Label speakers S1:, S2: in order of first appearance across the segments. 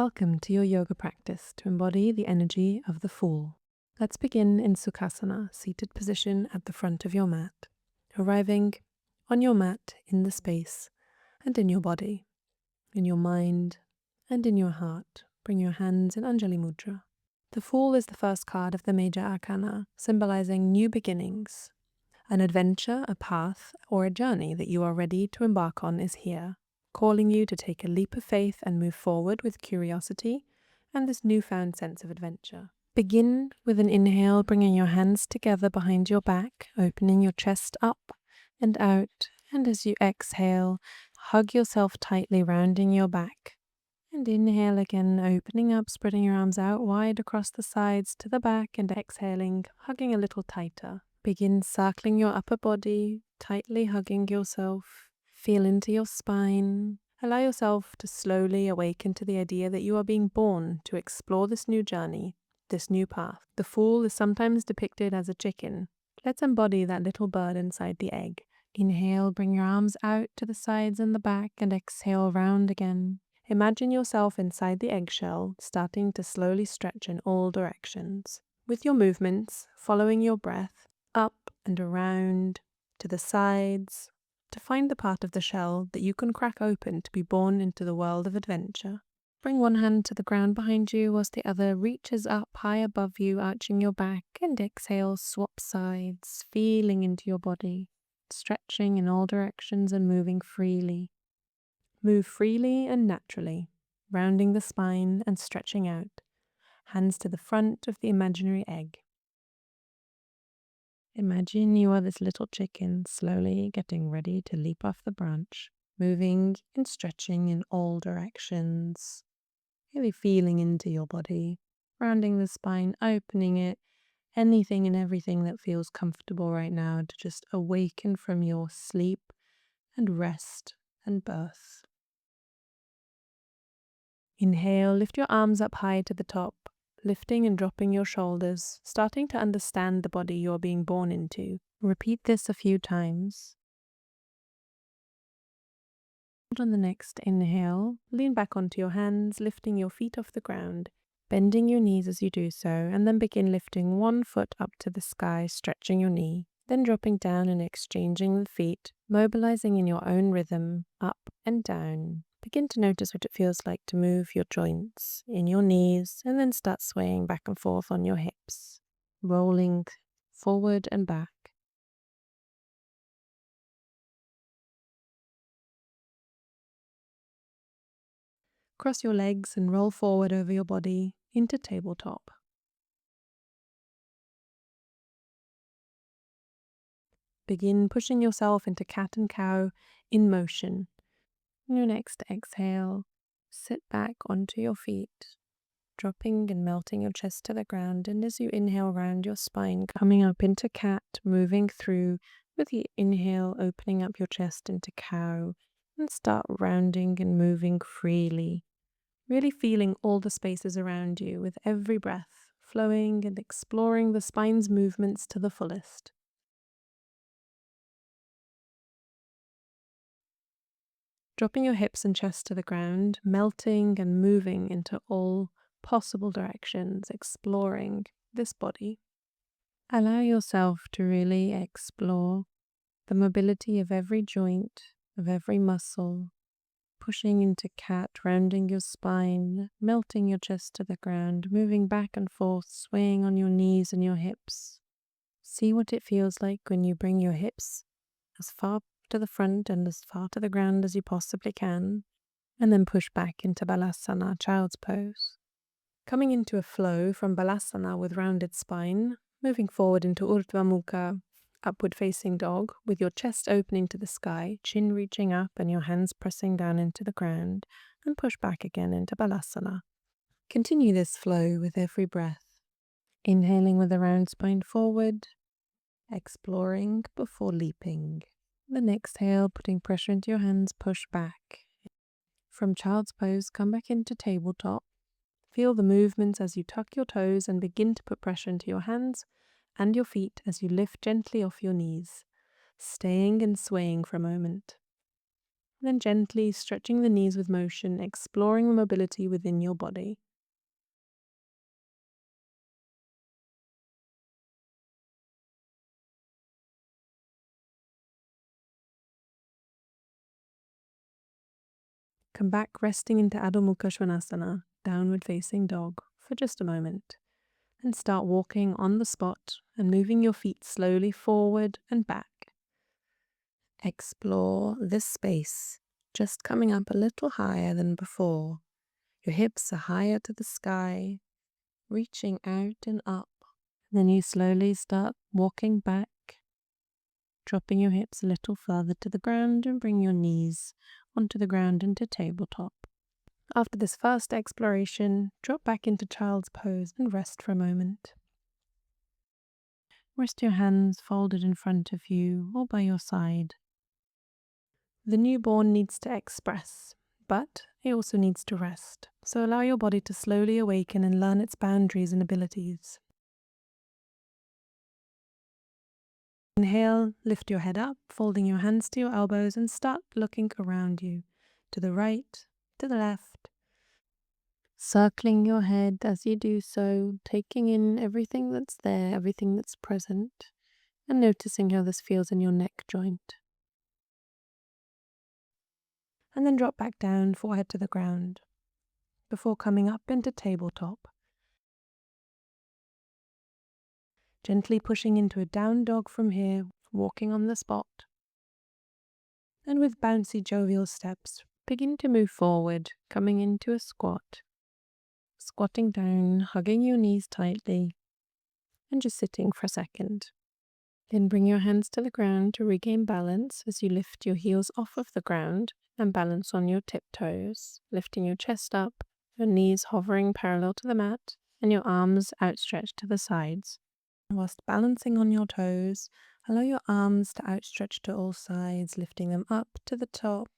S1: Welcome to your yoga practice to embody the energy of the Fool. Let's begin in Sukhasana, seated position at the front of your mat, arriving on your mat in the space and in your body, in your mind and in your heart. Bring your hands in Anjali Mudra. The Fool is the first card of the Major Arcana, symbolizing new beginnings. An adventure, a path, or a journey that you are ready to embark on is here, calling you to take a leap of faith and move forward with curiosity and this newfound sense of adventure. Begin with an inhale, bringing your hands together behind your back, opening your chest up and out, and as you exhale, hug yourself tightly, rounding your back. And inhale again, opening up, spreading your arms out wide across the sides to the back, and exhaling, hugging a little tighter. Begin circling your upper body, tightly hugging yourself. Feel into your spine. Allow yourself to slowly awaken to the idea that you are being born to explore this new journey, this new path. The Fool is sometimes depicted as a chicken. Let's embody that little bird inside the egg. Inhale, bring your arms out to the sides and the back, and exhale, round again. Imagine yourself inside the eggshell, starting to slowly stretch in all directions. With your movements, following your breath, up and around, to the sides, to find the part of the shell that you can crack open to be born into the world of adventure. Bring one hand to the ground behind you whilst the other reaches up high above you, arching your back, and exhale, swap sides, feeling into your body, stretching in all directions and moving freely. Move freely and naturally, rounding the spine and stretching out, hands to the front of the imaginary egg. Imagine you are this little chicken slowly getting ready to leap off the branch, moving and stretching in all directions, really feeling into your body, rounding the spine, opening it, anything and everything that feels comfortable right now to just awaken from your sleep and rest and birth. Inhale, lift your arms up high to the top, lifting and dropping your shoulders, starting to understand the body you're being born into. Repeat this a few times. On the next inhale, lean back onto your hands, lifting your feet off the ground, bending your knees as you do so, and then begin lifting one foot up to the sky, stretching your knee, then dropping down and exchanging the feet, mobilizing in your own rhythm, up and down. Begin to notice what it feels like to move your joints in your knees and then start swaying back and forth on your hips, rolling forward and back. Cross your legs and roll forward over your body into tabletop. Begin pushing yourself into cat and cow in motion. On your next exhale, sit back onto your feet, dropping and melting your chest to the ground, and as you inhale, round your spine, coming up into cat, moving through with the inhale, opening up your chest into cow, and start rounding and moving freely, really feeling all the spaces around you with every breath, flowing and exploring the spine's movements to the fullest. Dropping your hips and chest to the ground, melting and moving into all possible directions, exploring this body. Allow yourself to really explore the mobility of every joint, of every muscle, pushing into cat, rounding your spine, melting your chest to the ground, moving back and forth, swaying on your knees and your hips. See what it feels like when you bring your hips as far to the front and as far to the ground as you possibly can, and then push back into Balasana, child's pose. Coming into a flow from Balasana with rounded spine, moving forward into Urdhva Mukha, upward facing dog, with your chest opening to the sky, chin reaching up and your hands pressing down into the ground, and push back again into Balasana. Continue this flow with every breath, inhaling with a round spine forward, exploring before leaping. Then exhale, putting pressure into your hands, push back. From child's pose, come back into tabletop. Feel the movements as you tuck your toes and begin to put pressure into your hands and your feet as you lift gently off your knees, staying and swaying for a moment. And then gently stretching the knees with motion, exploring the mobility within your body. Come back resting into Adho Mukha Svanasana, downward facing dog, for just a moment. And start walking on the spot and moving your feet slowly forward and back. Explore this space, just coming up a little higher than before. Your hips are higher to the sky, reaching out and up. Then you slowly start walking back, dropping your hips a little further to the ground and bring your knees onto the ground into tabletop. After this first exploration, drop back into child's pose and rest for a moment. Rest your hands folded in front of you or by your side. The newborn needs to express, but it also needs to rest. So allow your body to slowly awaken and learn its boundaries and abilities. Inhale, lift your head up, folding your hands to your elbows and start looking around you, to the right, to the left. Circling your head as you do so, taking in everything that's there, everything that's present, and noticing how this feels in your neck joint. And then drop back down, forehead to the ground, before coming up into tabletop. Gently pushing into a down dog from here, walking on the spot. And with bouncy jovial steps, begin to move forward, coming into a squat. Squatting down, hugging your knees tightly, and just sitting for a second. Then bring your hands to the ground to regain balance as you lift your heels off of the ground and balance on your tiptoes, lifting your chest up, your knees hovering parallel to the mat, and your arms outstretched to the sides. Whilst balancing on your toes, allow your arms to outstretch to all sides, lifting them up to the top,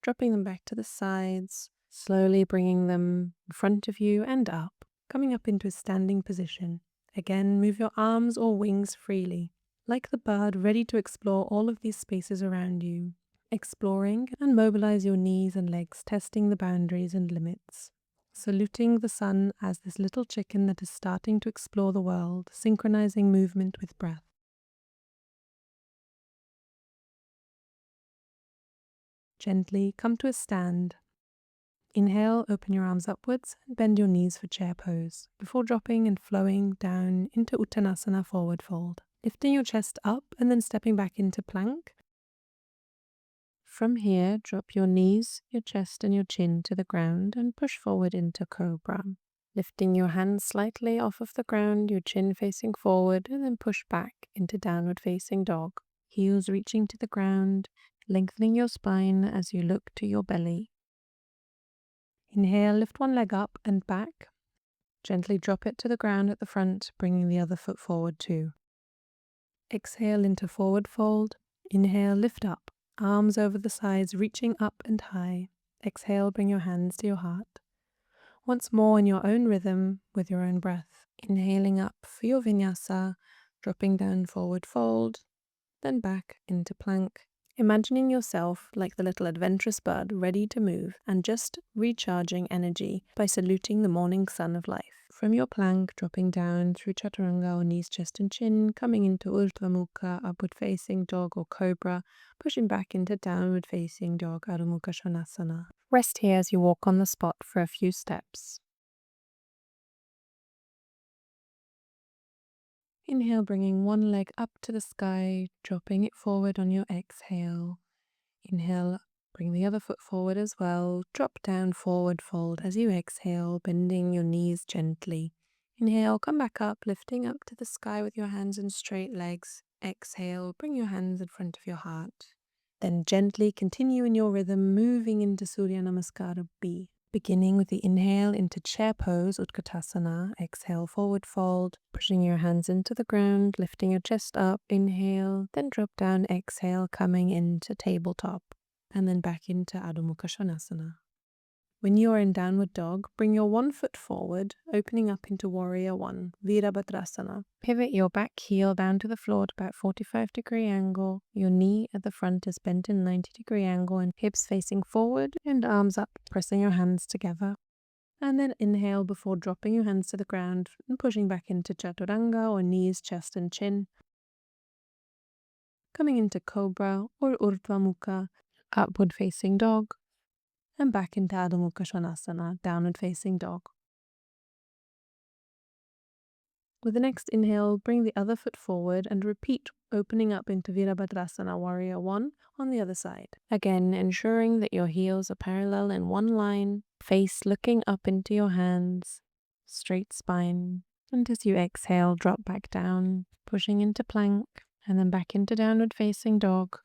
S1: dropping them back to the sides, slowly bringing them in front of you and up, coming up into a standing position. Again, move your arms or wings freely, like the bird ready to explore all of these spaces around you. Exploring and mobilize your knees and legs, testing the boundaries and limits. Saluting the sun as this little chicken that is starting to explore the world, synchronizing movement with breath. Gently come to a stand. Inhale, open your arms upwards and bend your knees for chair pose, before dropping and flowing down into Uttanasana forward fold. Lifting your chest up and then stepping back into plank. From here, drop your knees, your chest and your chin to the ground and push forward into Cobra. Lifting your hands slightly off of the ground, your chin facing forward, and then push back into downward facing dog. Heels reaching to the ground, lengthening your spine as you look to your belly. Inhale, lift one leg up and back. Gently drop it to the ground at the front, bringing the other foot forward too. Exhale into forward fold. Inhale, lift up. Arms over the sides, reaching up and high. Exhale, bring your hands to your heart. Once more in your own rhythm with your own breath. Inhaling up for your vinyasa, dropping down forward fold, then back into plank. Imagining yourself like the little adventurous bird ready to move and just recharging energy by saluting the morning sun of life. From your plank, dropping down through chaturanga or knees, chest and chin, coming into Urdhva Mukha, upward facing dog or cobra, pushing back into downward facing dog, Adho Mukha Svanasana. Rest here as you walk on the spot for a few steps. Inhale, bringing one leg up to the sky, dropping it forward on your exhale. Inhale, bring the other foot forward as well. Drop down, forward fold as you exhale, bending your knees gently. Inhale, come back up, lifting up to the sky with your hands and straight legs. Exhale, bring your hands in front of your heart. Then gently continue in your rhythm, moving into Surya Namaskara B. Beginning with the inhale into chair pose, Utkatasana. Exhale, forward fold, pushing your hands into the ground, lifting your chest up. Inhale, then drop down. Exhale, coming into tabletop, and then back into Adho Mukha Svanasana. When you are in downward dog, bring your one foot forward, opening up into warrior one, Virabhadrasana. Pivot your back heel down to the floor at about 45-degree angle. Your knee at the front is bent in 90-degree angle and hips facing forward and arms up, pressing your hands together. And then inhale before dropping your hands to the ground and pushing back into Chaturanga or knees, chest and chin. Coming into Cobra or Urdhva Mukha, upward facing dog. And back into Adho Mukha Svanasana, downward facing dog. With the next inhale, bring the other foot forward and repeat, opening up into Virabhadrasana Warrior 1 on the other side. Again, ensuring that your heels are parallel in one line, face looking up into your hands, straight spine. And as you exhale, drop back down, pushing into plank, and then back into downward facing dog.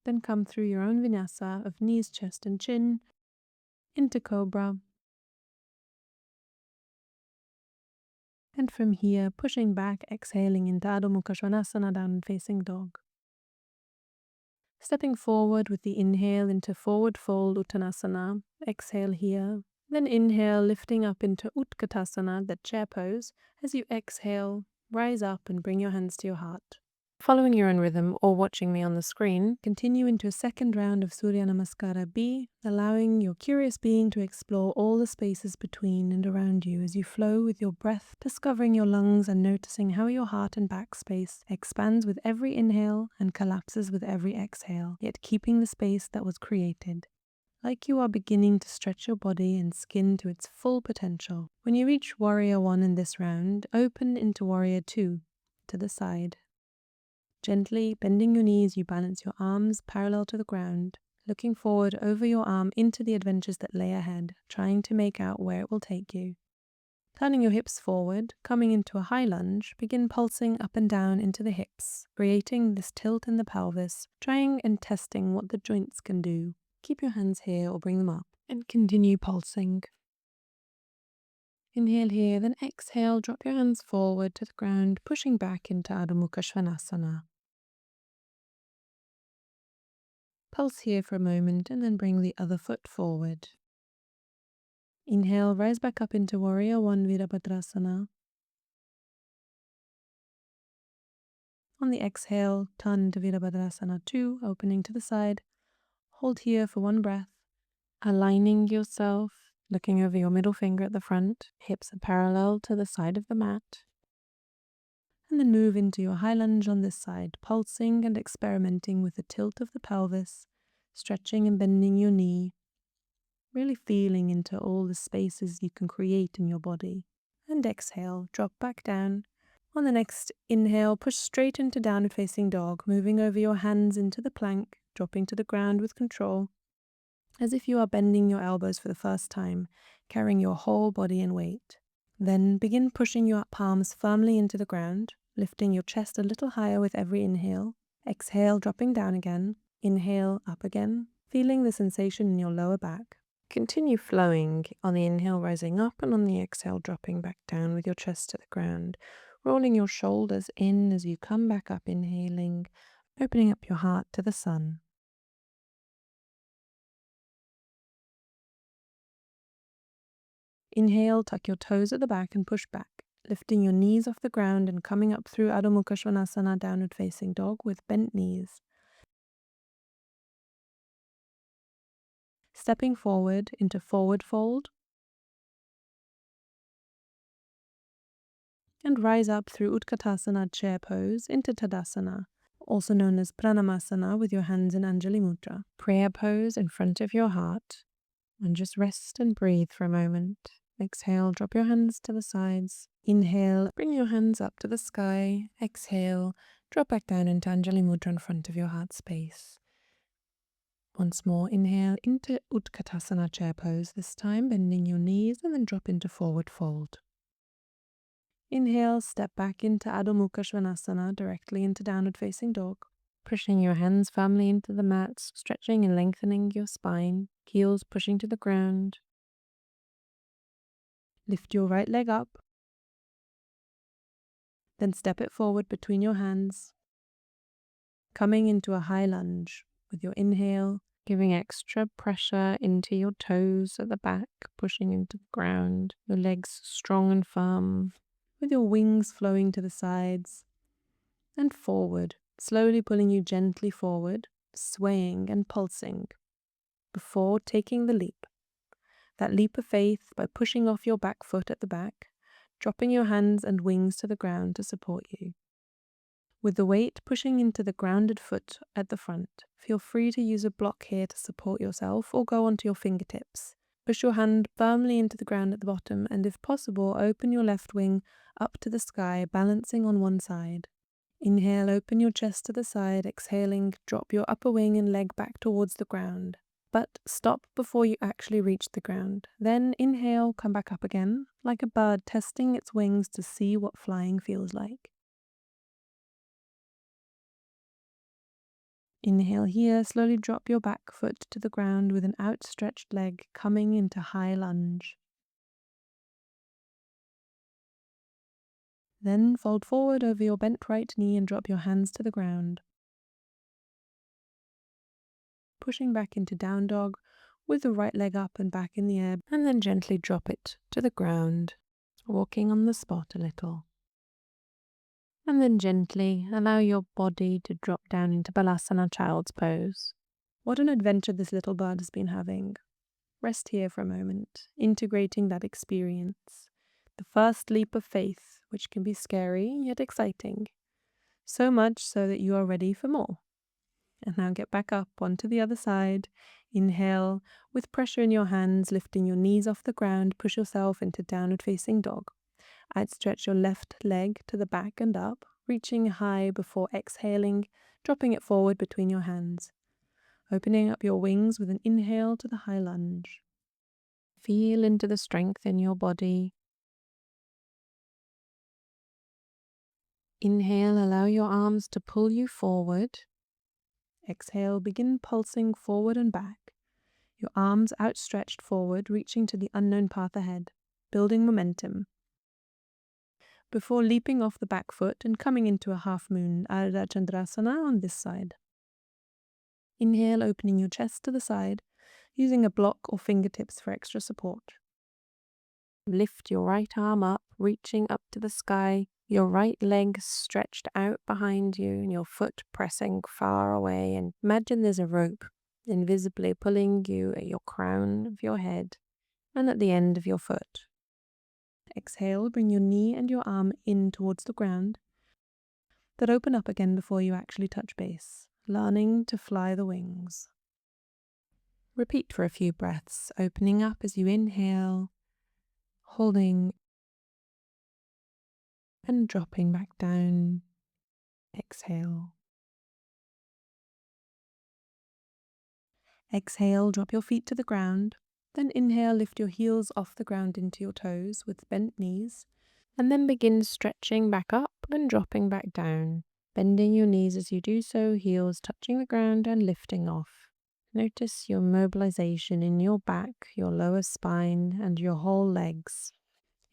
S1: Then come through your own vinyasa of knees, chest and chin, into Cobra. And from here, pushing back, exhaling into Adho Mukha Svanasana, downward facing dog. Stepping forward with the inhale into forward fold Uttanasana, exhale here. Then inhale, lifting up into Utkatasana, the chair pose. As you exhale, rise up and bring your hands to your heart. Following your own rhythm or watching me on the screen, continue into a second round of Surya Namaskara B, allowing your curious being to explore all the spaces between and around you as you flow with your breath, discovering your lungs and noticing how your heart and back space expands with every inhale and collapses with every exhale, yet keeping the space that was created. Like you are beginning to stretch your body and skin to its full potential. When you reach Warrior 1 in this round, open into Warrior 2, to the side. Gently bending your knees, you balance your arms parallel to the ground, looking forward over your arm into the adventures that lay ahead, trying to make out where it will take you. Turning your hips forward, coming into a high lunge, begin pulsing up and down into the hips, creating this tilt in the pelvis, trying and testing what the joints can do. Keep your hands here or bring them up, and continue pulsing. Inhale here, then exhale, drop your hands forward to the ground, pushing back into Adho Mukha Svanasana. Pulse here for a moment and then bring the other foot forward. Inhale, rise back up into Warrior 1 Virabhadrasana. On the exhale, turn to Virabhadrasana 2, opening to the side. Hold here for one breath, aligning yourself, looking over your middle finger at the front. Hips are parallel to the side of the mat. And then move into your high lunge on this side, pulsing and experimenting with the tilt of the pelvis, stretching and bending your knee, really feeling into all the spaces you can create in your body. And exhale, drop back down. On the next inhale, push straight into downward facing dog, moving over your hands into the plank, dropping to the ground with control, as if you are bending your elbows for the first time, carrying your whole body in weight. Then begin pushing your palms firmly into the ground, lifting your chest a little higher with every inhale. Exhale, dropping down again. Inhale, up again, feeling the sensation in your lower back. Continue flowing on the inhale, rising up, and on the exhale, dropping back down with your chest to the ground, rolling your shoulders in as you come back up, inhaling, opening up your heart to the sun. Inhale, tuck your toes at the back and push back, lifting your knees off the ground and coming up through Adho Mukha Svanasana, downward facing dog with bent knees. Stepping forward into forward fold, and rise up through Utkatasana chair pose into Tadasana, also known as Pranamasana, with your hands in Anjali Mudra. Prayer pose in front of your heart, and just rest and breathe for a moment. Exhale, drop your hands to the sides. Inhale, bring your hands up to the sky. Exhale, drop back down into Anjali Mudra in front of your heart space. Once more, inhale into Utkatasana chair pose, this time bending your knees, and then drop into forward fold. Inhale, step back into Adho Mukha Svanasana, directly into downward facing dog. Pushing your hands firmly into the mat, stretching and lengthening your spine, heels pushing to the ground. Lift your right leg up, then step it forward between your hands, coming into a high lunge with your inhale, giving extra pressure into your toes at the back, pushing into the ground, your legs strong and firm, with your wings flowing to the sides and forward, slowly pulling you gently forward, swaying and pulsing, before taking the leap. That leap of faith by pushing off your back foot at the back, dropping your hands and wings to the ground to support you. With the weight pushing into the grounded foot at the front, feel free to use a block here to support yourself or go onto your fingertips. Push your hand firmly into the ground at the bottom and, if possible, open your left wing up to the sky, balancing on one side. Inhale, open your chest to the side. Exhaling, drop your upper wing and leg back towards the ground. But stop before you actually reach the ground. Then inhale, come back up again, like a bird testing its wings to see what flying feels like. Inhale here, slowly drop your back foot to the ground with an outstretched leg, coming into high lunge. Then fold forward over your bent right knee and drop your hands to the ground. Pushing back into down dog with the right leg up and back in the air, and then gently drop it to the ground, walking on the spot a little. And then gently allow your body to drop down into Balasana Child's Pose. What an adventure this little bird has been having. Rest here for a moment, integrating that experience. The first leap of faith, which can be scary yet exciting. So much so that you are ready for more. And now get back up onto the other side. Inhale, with pressure in your hands, lifting your knees off the ground, push yourself into downward facing dog. Outstretch your left leg to the back and up, reaching high before exhaling, dropping it forward between your hands. Opening up your wings with an inhale to the high lunge. Feel into the strength in your body. Inhale, allow your arms to pull you forward. Exhale, begin pulsing forward and back. Your arms outstretched forward, reaching to the unknown path ahead, building momentum. Before leaping off the back foot and coming into a half moon Ardha Chandrasana on this side. Inhale, opening your chest to the side, using a block or fingertips for extra support. Lift your right arm up, reaching up to the sky, your right leg stretched out behind you and your foot pressing far away. And imagine there's a rope invisibly pulling you at your crown of your head and at the end of your foot. Exhale, bring your knee and your arm in towards the ground, then open up again before you actually touch base, learning to fly the wings. Repeat for a few breaths, opening up as you inhale, holding and dropping back down. Exhale. Exhale, drop your feet to the ground. Then inhale, lift your heels off the ground into your toes with bent knees. And then begin stretching back up and dropping back down. Bending your knees as you do so, heels touching the ground and lifting off. Notice your mobilization in your back, your lower spine, and your whole legs.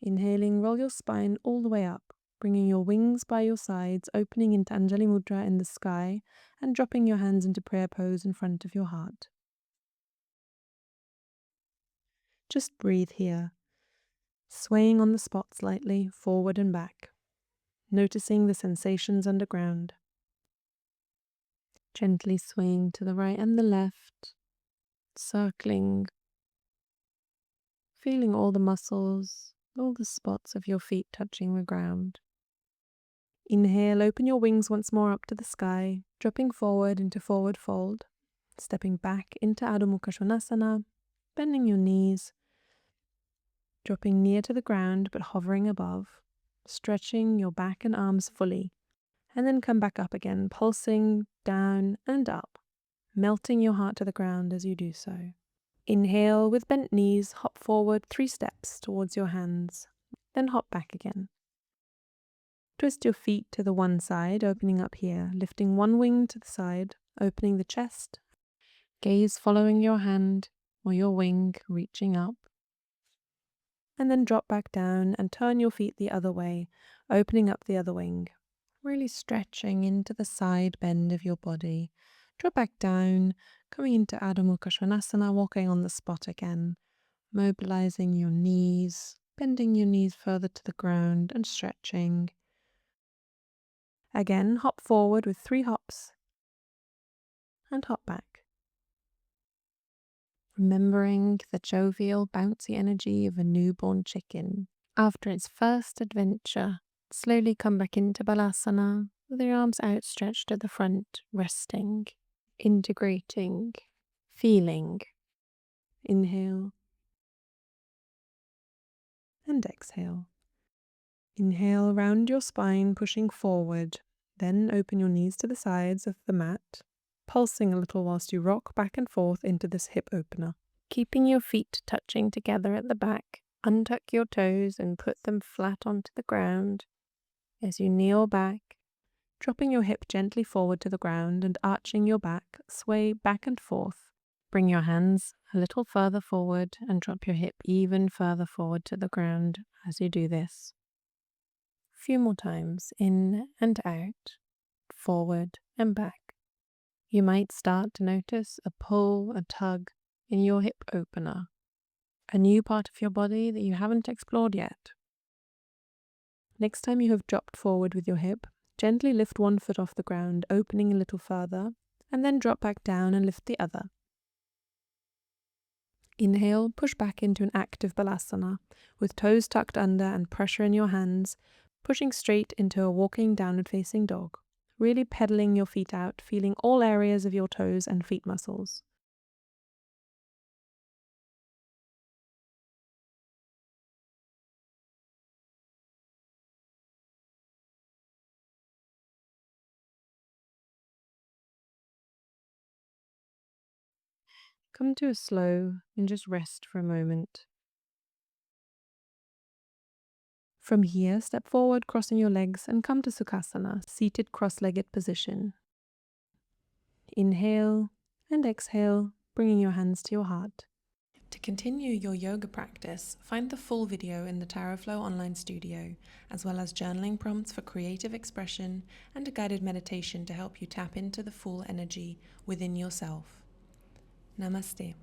S1: Inhaling, roll your spine all the way up, bringing your wings by your sides, opening into Anjali Mudra in the sky, and dropping your hands into prayer pose in front of your heart. Just breathe here, swaying on the spot slightly, forward and back, noticing the sensations underground. Gently swaying to the right and the left, circling, feeling all the muscles, all the spots of your feet touching the ground. Inhale, open your wings once more up to the sky, dropping forward into forward fold, stepping back into Adho Mukha Svanasana, bending your knees, dropping near to the ground but hovering above, stretching your back and arms fully, and then come back up again, pulsing down and up, melting your heart to the ground as you do so. Inhale, with bent knees, hop forward 3 steps towards your hands, then hop back again. Twist your feet to the one side, opening up here, lifting one wing to the side, opening the chest, gaze following your hand or your wing, reaching up. And then drop back down and turn your feet the other way, opening up the other wing, really stretching into the side bend of your body. Drop back down, Coming into Adho Mukha Svanasana, walking on the spot again, mobilizing your knees, bending your knees further to the ground and stretching. Again, hop forward with 3 hops and hop back. Remembering the jovial, bouncy energy of a newborn chicken. After its first adventure, slowly come back into Balasana with your arms outstretched at the front, resting, integrating, feeling. Inhale and exhale. Inhale, round your spine, pushing forward. Then open your knees to the sides of the mat, pulsing a little whilst you rock back and forth into this hip opener. Keeping your feet touching together at the back, untuck your toes and put them flat onto the ground. As you kneel back, dropping your hip gently forward to the ground and arching your back, sway back and forth. Bring your hands a little further forward and drop your hip even further forward to the ground as you do this. A few more times, in and out, forward and back. You might start to notice a pull, a tug in your hip opener, a new part of your body that you haven't explored yet. Next time you have dropped forward with your hip, gently lift one foot off the ground, opening a little further, and then drop back down and lift the other. Inhale, push back into an active Balasana, with toes tucked under and pressure in your hands, pushing straight into a walking downward facing dog, really pedaling your feet out, feeling all areas of your toes and feet muscles. Come to a slow and just rest for a moment. From here, step forward, crossing your legs, and come to Sukhasana, seated cross-legged position. Inhale and exhale, bringing your hands to your heart. To continue your yoga practice, find the full video in the Tarot Flow online studio, as well as journaling prompts for creative expression and a guided meditation to help you tap into the full energy within yourself. Namaste.